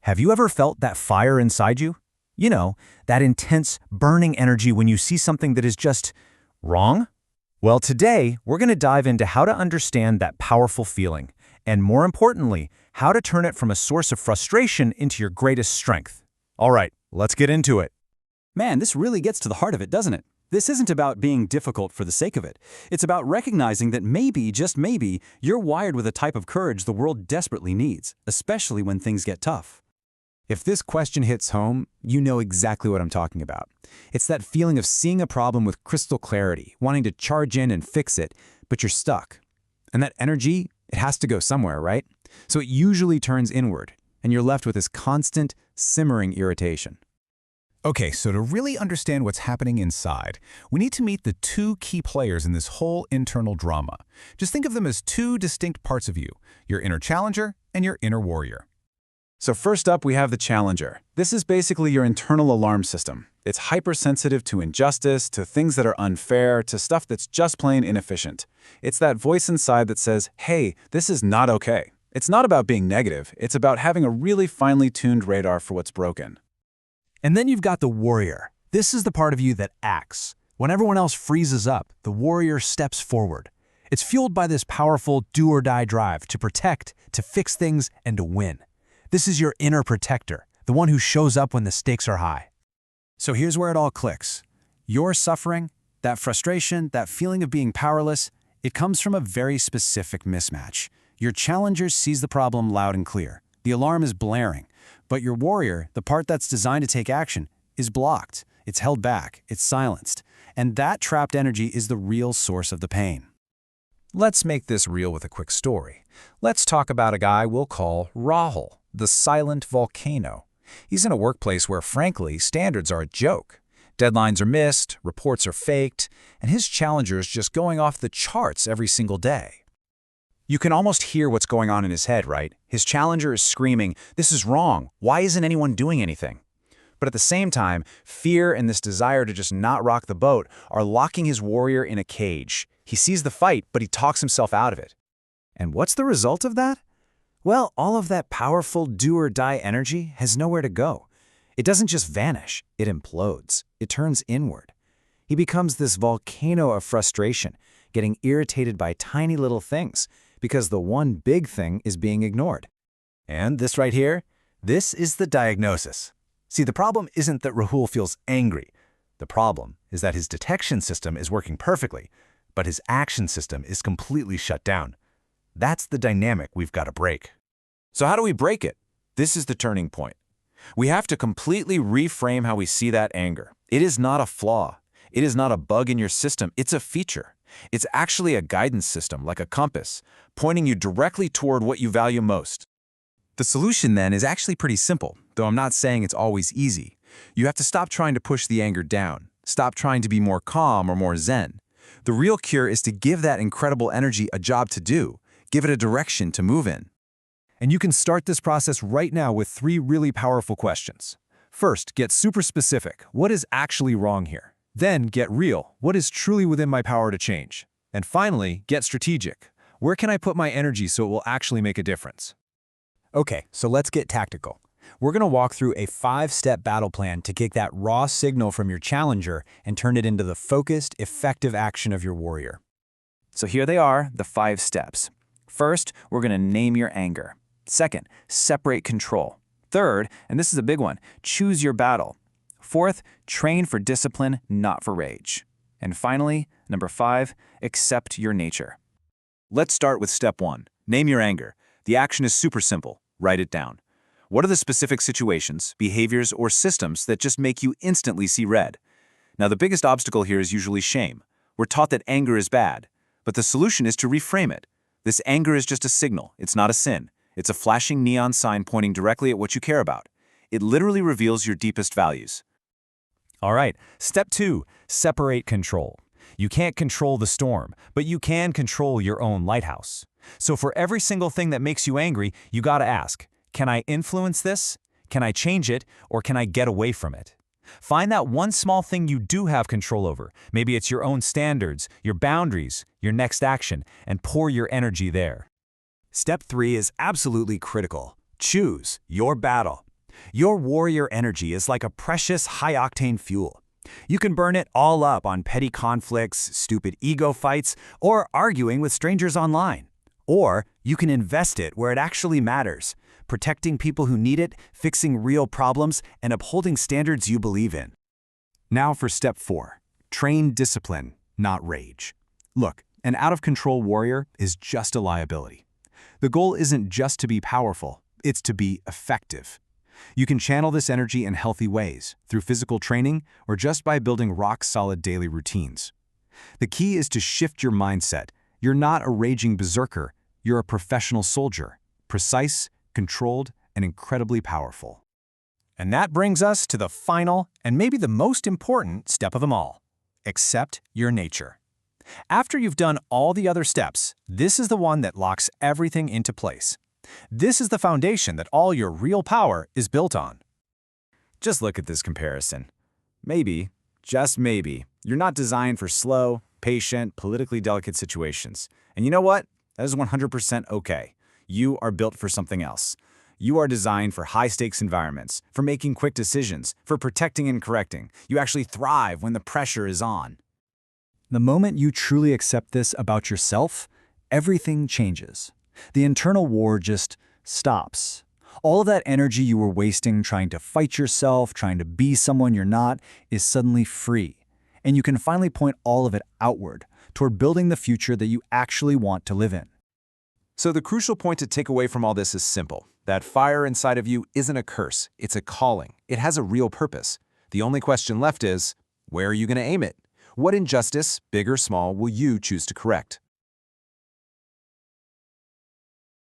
Have you ever felt that fire inside you? You know, that intense, burning energy when you see something that is just wrong? Well, today, we're going to dive into how to understand that powerful feeling, and more importantly, how to turn it from a source of frustration into your greatest strength. All right, let's get into it. Man, this really gets to the heart of it, doesn't it? This isn't about being difficult for the sake of it. It's about recognizing that maybe, just maybe, you're wired with a type of courage the world desperately needs, especially when things get tough. If this question hits home, you know exactly what I'm talking about. It's that feeling of seeing a problem with crystal clarity, wanting to charge in and fix it, but you're stuck. And that energy, it has to go somewhere, right? So it usually turns inward, and you're left with this constant, simmering irritation. Okay, so to really understand what's happening inside, we need to meet the two key players in this whole internal drama. Just think of them as two distinct parts of you, your inner challenger and your inner warrior. So first up, we have the challenger. This is basically your internal alarm system. It's hypersensitive to injustice, to things that are unfair, to stuff that's just plain inefficient. It's that voice inside that says, hey, this is not okay. It's not about being negative. It's about having a really finely tuned radar for what's broken. And then you've got the warrior. This is the part of you that acts. When everyone else freezes up, the warrior steps forward. It's fueled by this powerful do-or-die drive to protect, to fix things, and to win. This is your inner protector, the one who shows up when the stakes are high. So here's where it all clicks. Your suffering, that frustration, that feeling of being powerless, it comes from a very specific mismatch. Your challenger sees the problem loud and clear. The alarm is blaring. But your warrior, the part that's designed to take action, is blocked. It's held back. It's silenced. And that trapped energy is the real source of the pain. Let's make this real with a quick story. Let's talk about a guy we'll call Rahul, the silent volcano. He's in a workplace where, frankly, standards are a joke. Deadlines are missed, reports are faked, and his challenger is just going off the charts every single day. You can almost hear what's going on in his head, right? His challenger is screaming, "This is wrong. Why isn't anyone doing anything?" But at the same time, fear and this desire to just not rock the boat are locking his warrior in a cage. He sees the fight, but he talks himself out of it. And what's the result of that? Well, all of that powerful do-or-die energy has nowhere to go. It doesn't just vanish, it implodes. It turns inward. He becomes this volcano of frustration, getting irritated by tiny little things, because the one big thing is being ignored. And this right here, this is the diagnosis. See, the problem isn't that Rahul feels angry. The problem is that his detection system is working perfectly, but his action system is completely shut down. That's the dynamic we've got to break. So how do we break it? This is the turning point. We have to completely reframe how we see that anger. It is not a flaw. It is not a bug in your system. It's a feature. It's actually a guidance system, like a compass, pointing you directly toward what you value most. The solution, then, is actually pretty simple, though I'm not saying it's always easy. You have to stop trying to push the anger down. Stop trying to be more calm or more zen. The real cure is to give that incredible energy a job to do. Give it a direction to move in. And you can start this process right now with 3 really powerful questions. First, get super specific. What is actually wrong here? Then, get real. What is truly within my power to change? And finally, get strategic. Where can I put my energy so it will actually make a difference? Okay, so let's get tactical. We're going to walk through a 5-step battle plan to take that raw signal from your challenger and turn it into the focused, effective action of your warrior. So here they are, the 5 steps. First, we're going to name your anger. Second, separate control. Third, and this is a big one, choose your battle. Fourth, train for discipline, not for rage. And finally, number 5, accept your nature. Let's start with step 1. Name your anger. The action is super simple. Write it down. What are the specific situations, behaviors, or systems that just make you instantly see red? Now, the biggest obstacle here is usually shame. We're taught that anger is bad, but the solution is to reframe it. This anger is just a signal. It's not a sin. It's a flashing neon sign pointing directly at what you care about. It literally reveals your deepest values. All right, step 2, separate control. You can't control the storm, but you can control your own lighthouse. So for every single thing that makes you angry, you gotta ask, can I influence this? Can I change it? Or can I get away from it? Find that one small thing you do have control over. Maybe it's your own standards, your boundaries, your next action, and pour your energy there. Step 3 is absolutely critical. Choose your battle. Your warrior energy is like a precious high-octane fuel. You can burn it all up on petty conflicts, stupid ego fights, or arguing with strangers online. Or you can invest it where it actually matters, protecting people who need it, fixing real problems, and upholding standards you believe in. Now for step 4. Train discipline, not rage. Look, an out-of-control warrior is just a liability. The goal isn't just to be powerful, it's to be effective. You can channel this energy in healthy ways, through physical training or just by building rock-solid daily routines. The key is to shift your mindset. You're not a raging berserker, you're a professional soldier, precise, controlled, and incredibly powerful. And that brings us to the final and maybe the most important step of them all. Accept your nature. After you've done all the other steps, this is the one that locks everything into place. This is the foundation that all your real power is built on. Just look at this comparison. Maybe, just maybe, you're not designed for slow, patient, politically delicate situations. And you know what? That is 100% okay. You are built for something else. You are designed for high-stakes environments, for making quick decisions, for protecting and correcting. You actually thrive when the pressure is on. The moment you truly accept this about yourself, everything changes. The internal war just stops. All of that energy you were wasting trying to fight yourself, trying to be someone you're not, is suddenly free. And you can finally point all of it outward, toward building the future that you actually want to live in. So the crucial point to take away from all this is simple. That fire inside of you isn't a curse, it's a calling. It has a real purpose. The only question left is, where are you going to aim it? What injustice, big or small, will you choose to correct?